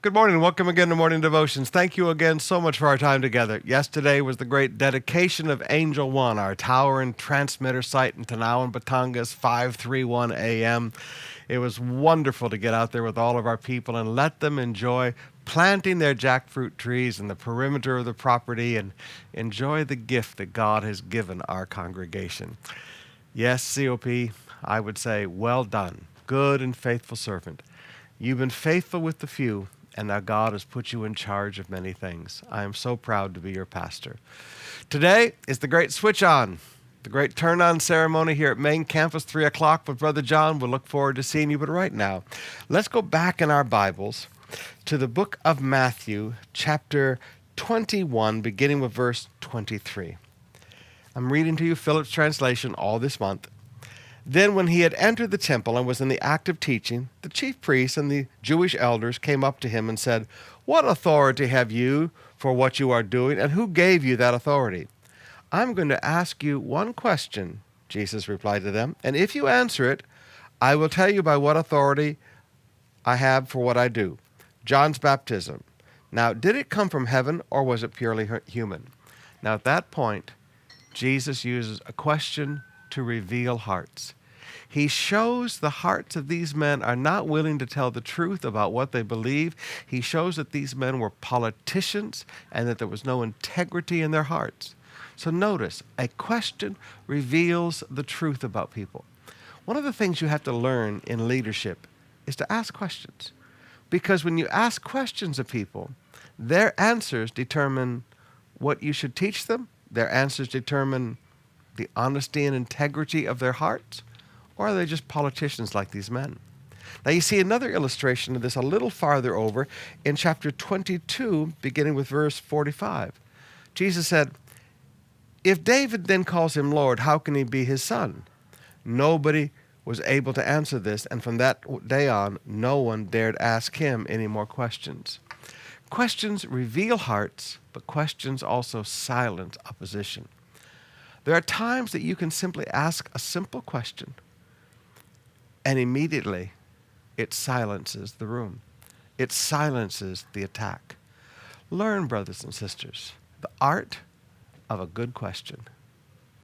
Good morning. Welcome again to Morning Devotions. Thank you again so much for our time together. Yesterday was the great dedication of Angel One, our tower and transmitter site in Tanawan, Batangas, 5:31 a.m. It was wonderful to get out there with all of our people and let them enjoy planting their jackfruit trees in the perimeter of the property and enjoy the gift that God has given our congregation. Yes, COP, I would say, well done, good and faithful servant. You've been faithful with the few, and now God has put you in charge of many things. I am so proud to be your pastor. Today is the great switch on, the great turn on ceremony here at Main Campus, 3 o'clock with Brother John. We'll look forward to seeing you. But right now, let's go back in our Bibles to the book of Matthew, chapter 21, beginning with verse 23. I'm reading to you Philip's translation all this month. Then when he had entered the temple and was in the act of teaching, the chief priests and the Jewish elders came up to him and said, "What authority have you for what you are doing, and who gave you that authority?" "I'm going to ask you one question," Jesus replied to them, "and if you answer it, I will tell you by what authority I have for what I do. John's baptism. Now, did it come from heaven, or was it purely human?" Now, at that point, Jesus uses a question to reveal hearts. He shows the hearts of these men are not willing to tell the truth about what they believe. He shows that these men were politicians and that there was no integrity in their hearts. So notice, a question reveals the truth about people. One of the things you have to learn in leadership is to ask questions. Because when you ask questions of people, their answers determine what you should teach them. Their answers determine the honesty and integrity of their hearts, or are they just politicians like these men? Now you see another illustration of this a little farther over in chapter 22, beginning with verse 45. Jesus said, "If David then calls him Lord, how can he be his son?" Nobody was able to answer this, and from that day on, no one dared ask him any more questions. Questions reveal hearts, but questions also silence opposition. There are times that you can simply ask a simple question, and immediately it silences the room. It silences the attack. Learn, brothers and sisters, the art of a good question.